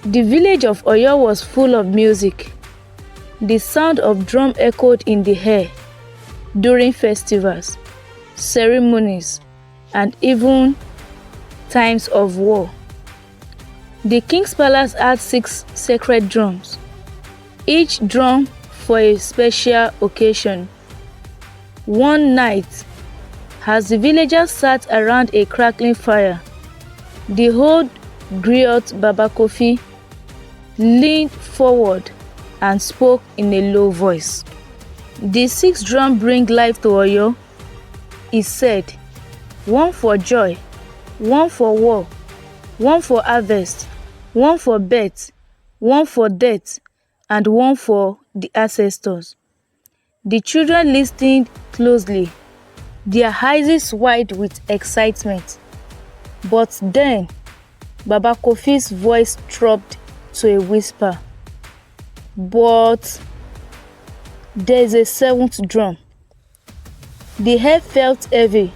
The village of Oyo was full of music. The sound of drum echoed in the air during festivals, ceremonies, and even times of war. The king's palace had 6 sacred drums, each drum for a special occasion. One night, as the villagers sat around a crackling fire, the old griot Baba Kofi leaned forward and spoke in a low voice. "The 6 drums bring life to Oyo," he said. "One for joy, one for war, one for harvest, one for birth, one for death, and one for the ancestors." The children listened closely, their eyes wide with excitement. But then, Baba Kofi's voice dropped to a whisper. "But there's a 7th drum." The air felt heavy.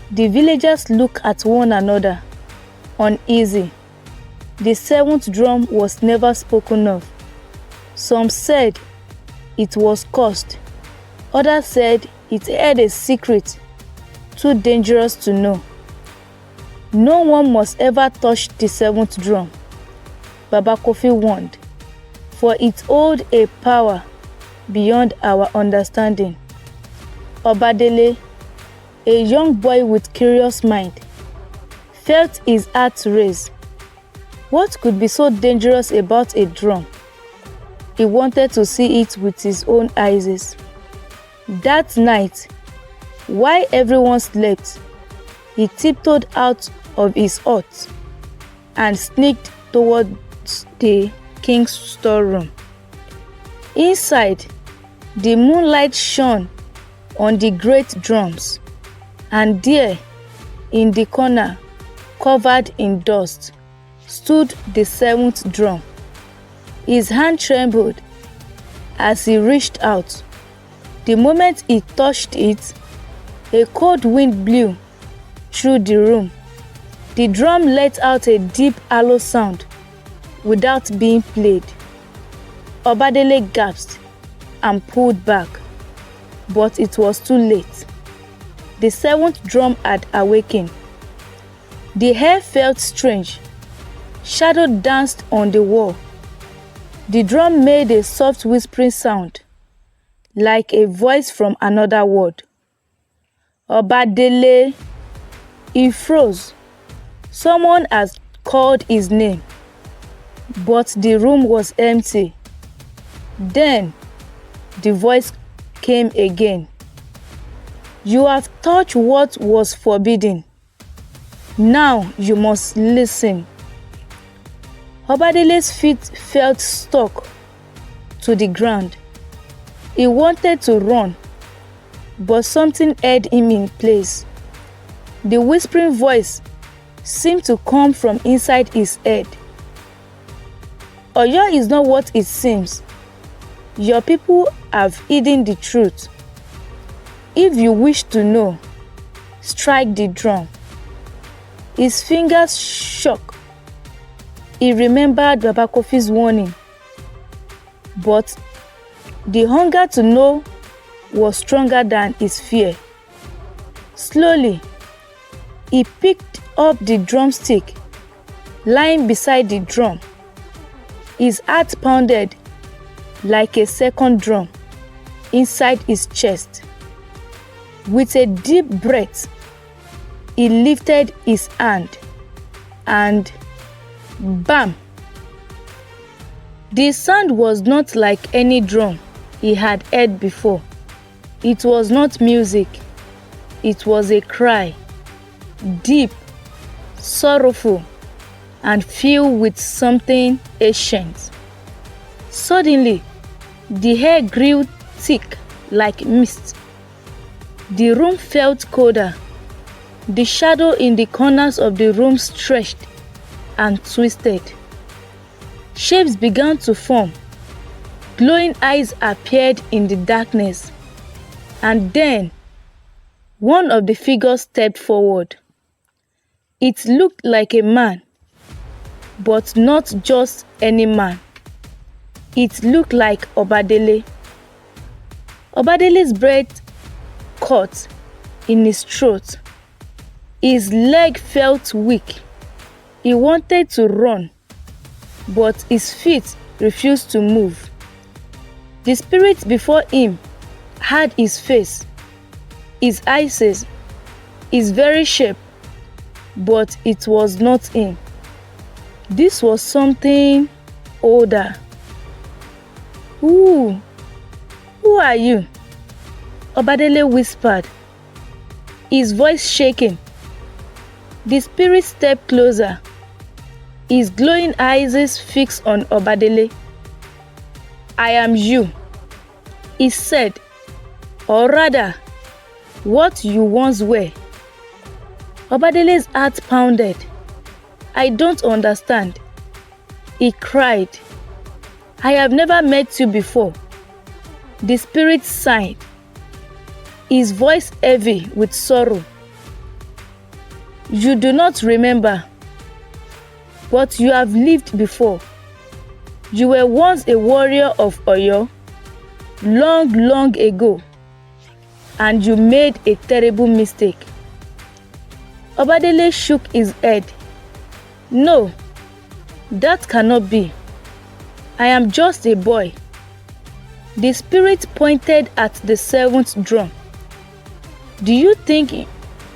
The villagers looked at one another, uneasy. The 7th drum was never spoken of. Some said it was cursed. Others said it held a secret too dangerous to know. "No one must ever touch the 7th drum," Baba Kofi warned, "for it holds a power beyond our understanding." Obadele, a young boy with curious mind, felt his heart race. What could be so dangerous about a drum? He wanted to see it with his own eyes. That night, while everyone slept, he tiptoed out of his hut and sneaked towards the king's storeroom. Inside, the moonlight shone on the great drums, and there, in the corner, covered in dust, stood the 7th drum. His hand trembled as he reached out. The moment he touched it, a cold wind blew through the room. The drum let out a deep hollow sound without being played. Obadele gasped and pulled back, but it was too late. The 7th drum had awakened. The air felt strange. Shadow danced on the wall. The drum made a soft whispering sound, like a voice from another world. "Obadele!" He froze. Someone had called his name, but the room was empty. Then the voice came again. "You have touched what was forbidden. Now you must listen." Obadele's feet felt stuck to the ground. He wanted to run, but something held him in place. The whispering voice seemed to come from inside his head. "Oyo is not what it seems. Your people have hidden the truth. If you wish to know, strike the drum." His fingers shook. He remembered Baba Kofi's warning, but the hunger to know was stronger than his fear. Slowly, he picked up the drumstick lying beside the drum. His heart pounded like a second drum inside his chest. With a deep breath, he lifted his hand and bam! The sound was not like any drum he had heard before. It was not music. It was a cry, deep, sorrowful, and filled with something ancient. Suddenly, the air grew thick like mist. The room felt colder. The shadow in the corners of the room stretched and twisted. Shapes began to form. Glowing eyes appeared in the darkness. And then, one of the figures stepped forward. It looked like a man, but not just any man. It looked like Obadele. Obadele's breath caught in his throat. His leg felt weak. He wanted to run, but his feet refused to move. The spirit before him had his face, his eyes, his very shape, but it was not him. This was something older. Who are you? Obadele whispered, his voice shaking. The spirit stepped closer, his glowing eyes fixed on Obadele. I am you, he said, or rather, what you once were. Obadele's heart pounded. I don't understand, he cried. I have never met you before. The spirit sighed, his voice heavy with sorrow. You do not remember, but you have lived before. You were once a warrior of Oyo, long, long ago, and you made a terrible mistake. Obadele shook his head. No, that cannot be. I am just a boy. The spirit pointed at the seventh drum. Do you think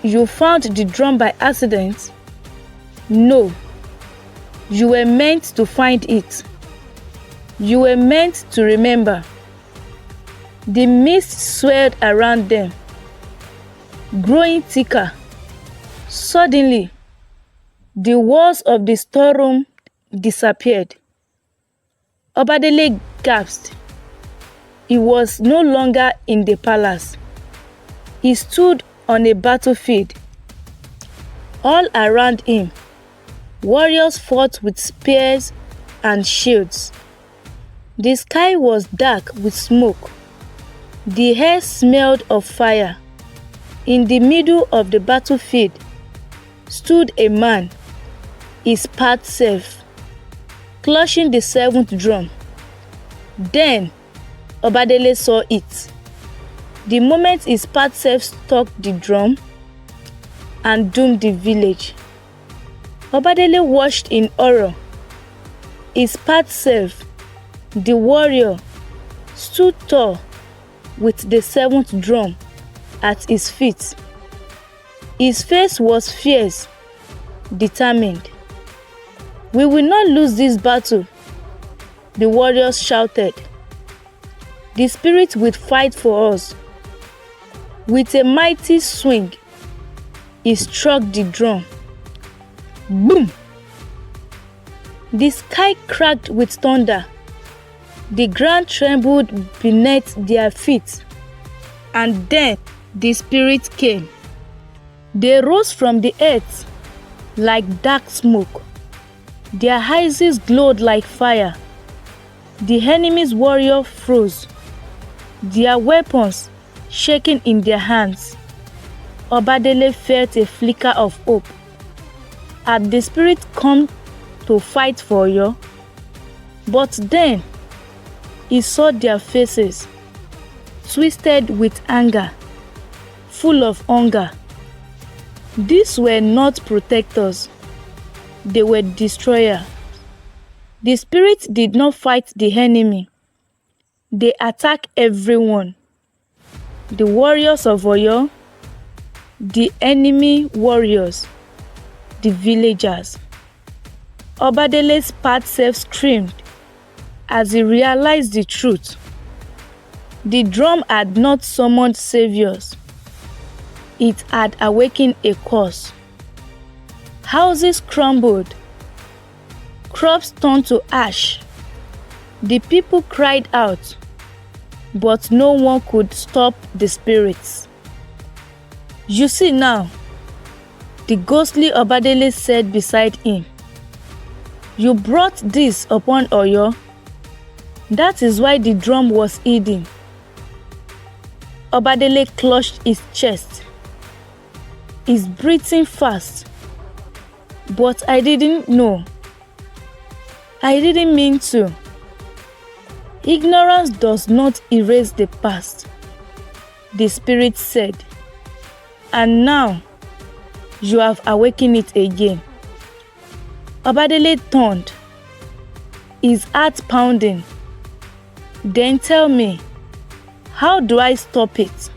you found the drum by accident? No. You were meant to find it. You were meant to remember. The mist swirled around them, growing thicker. Suddenly, the walls of the storeroom disappeared. Obadele gasped. He was no longer in the palace. He stood on a battlefield. All around him, warriors fought with spears and shields. The sky was dark with smoke. The air smelled of fire. In the middle of the battlefield stood a man, his part self, clutching the seventh drum. Then Obadele saw it. The moment his part self struck the drum and doomed the village. Obadele watched in horror. His part self, the warrior, stood tall with the seventh drum at his feet. His face was fierce, determined. We will not lose this battle, the warriors shouted. The spirit will fight for us. With a mighty swing, he struck the drum. Boom! The sky cracked with thunder. The ground trembled beneath their feet. And then the spirit came. They rose from the earth like dark smoke. Their eyes glowed like fire. The enemy's warrior froze, their weapons shaking in their hands. Obadele felt a flicker of hope. Had the spirit come to fight for you? But then he saw their faces, twisted with anger, full of hunger. These were not protectors, they were destroyers. The spirit did not fight the enemy. They attacked everyone. The warriors of Oyo, the enemy warriors, the villagers. Obadele's part self screamed as he realized the truth. The drum had not summoned saviors. It had awakened a curse. Houses crumbled. Crops turned to ash. The people cried out, but no one could stop the spirits. You see now, the ghostly Obadele said beside him, you brought this upon Oyo. That is why the drum was hidden. Obadele clutched his chest. He's breathing fast. But I didn't know. I didn't mean to. Ignorance does not erase the past, the spirit said. And now, you have awakened it again. Obadele turned, his heart pounding. Then tell me, how do I stop it?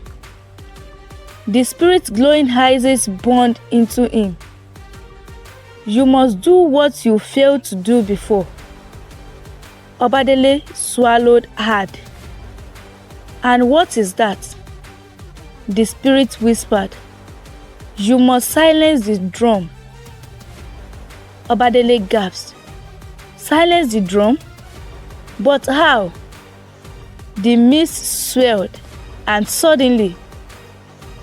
The spirit's glowing eyes burned into him. You must do what you failed to do before. Obadele swallowed hard. And what is that? The spirit whispered. You must silence the drum. Obadele gasped. Silence the drum? But how? The mist swelled, and suddenly,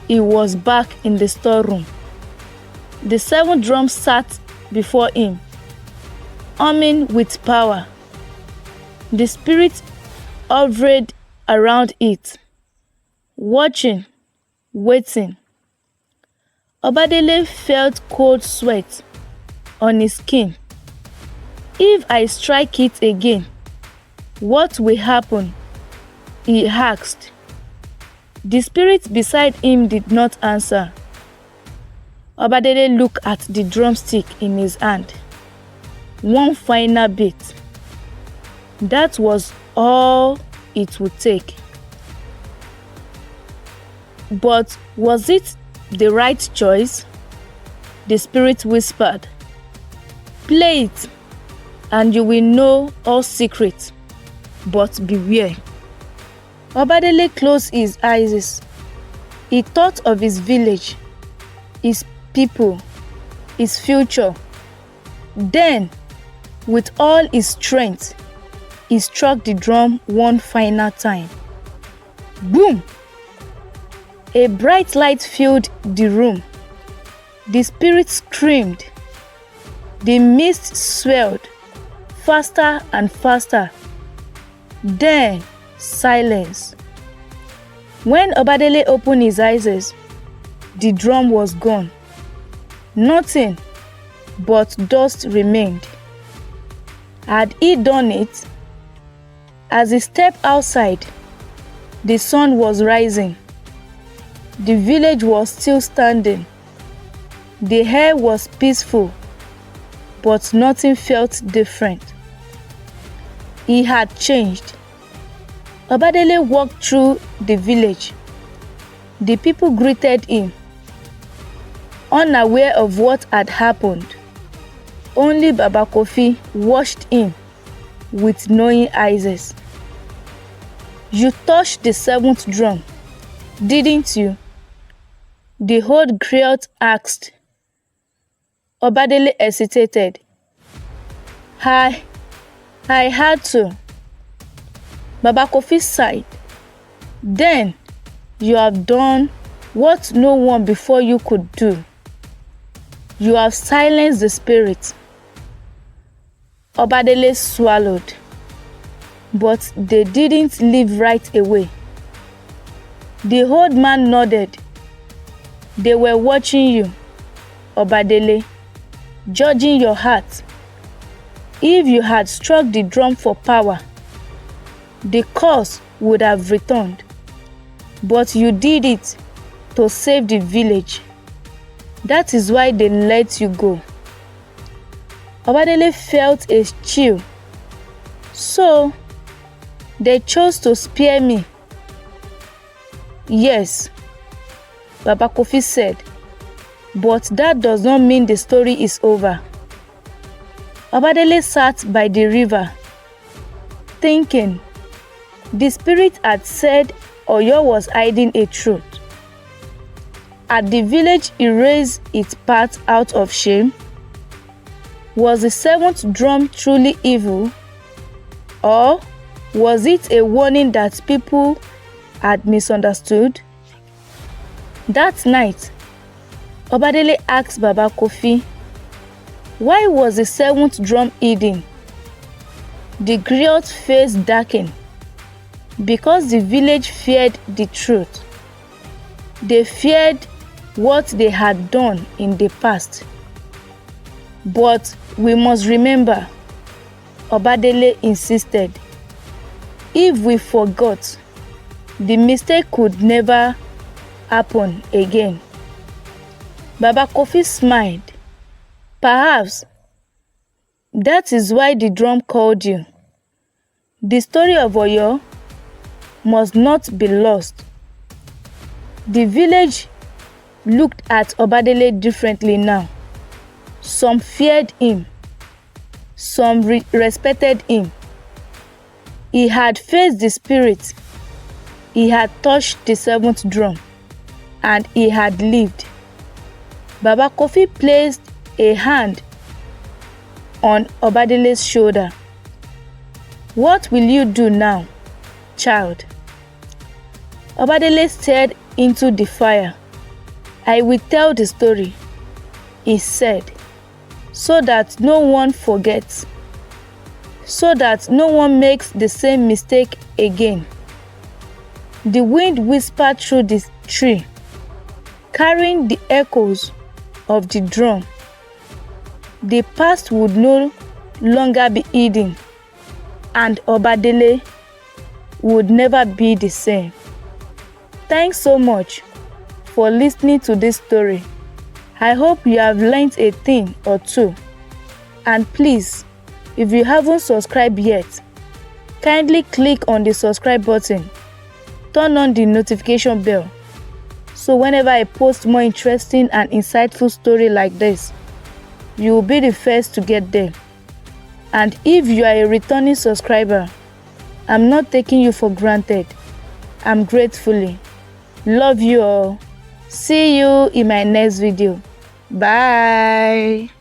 he was back in the storeroom. The 7 drums sat before him, humming with power. The spirit hovered around it, watching, waiting. Obadele felt cold sweat on his skin. If I strike it again, what will happen? He asked. The spirit beside him did not answer. Obadele looked at the drumstick in his hand. One final beat. That was all it would take. But was it the right choice? The spirit whispered. Play it, and you will know all secrets. But beware. Obadele closed his eyes. He thought of his village, his people, his future. Then, with all his strength, he struck the drum one final time. Boom! A bright light filled the room. The spirit screamed. The mist swelled faster and faster. Then, silence. When Obadele opened his eyes, the drum was gone. Nothing but dust remained. Had he done it? As he stepped outside, the sun was rising. The village was still standing. The air was peaceful, but nothing felt different. He had changed. Obadele walked through the village. The people greeted him, unaware of what had happened. Only Baba Kofi watched him with knowing eyes. You touched the 7th drum, didn't you? The old griot asked. Obadele hesitated. I had to. Baba Kofi sighed. Then you have done what no one before you could do. You have silenced the spirit. Obadele swallowed. But they didn't leave right away. The old man nodded. They were watching you, Obadele, judging your heart. If you had struck the drum for power, the curse would have returned. But you did it to save the village. That is why they let you go. Obadele felt a chill. So, they chose to spare me. Yes, Baba Kofi said, but that does not mean the story is over. Obadele sat by the river, thinking. The spirit had said Oyo was hiding a truth. Had the village erased its part out of shame? Was the 7th drum truly evil? Or was it a warning that people had misunderstood? That night, Obadele asked Baba Kofi, why was the 7th drum hidden? The griot's face darkened. Because the village feared the truth. They feared what they had done in the past. But we must remember, Obadele insisted. If we forgot, the mistake could never happen again. Baba Kofi smiled. Perhaps that is why the drum called you. The story of Oyo must not be lost. The village looked at Obadele differently now. Some feared him. Some respected him. He had faced the spirit. He had touched the seventh drum. And he had lived. Baba Kofi placed a hand on Obadele's shoulder. What will you do now, child? Obadele stared into the fire. I will tell the story, he said, so that no one forgets, so that no one makes the same mistake again. The wind whispered through the tree, carrying the echoes of the drum. The past would no longer be hidden, and Obadele would never be the same. Thanks so much for listening to this story. I hope you have learned a thing or two. And please, if you haven't subscribed yet, kindly click on the subscribe button. Turn on the notification bell, so whenever I post more interesting and insightful story like this, you will be the first to get them. And if you are a returning subscriber, I'm not taking you for granted. I'm gratefully. Love you all. See you in my next video. Bye.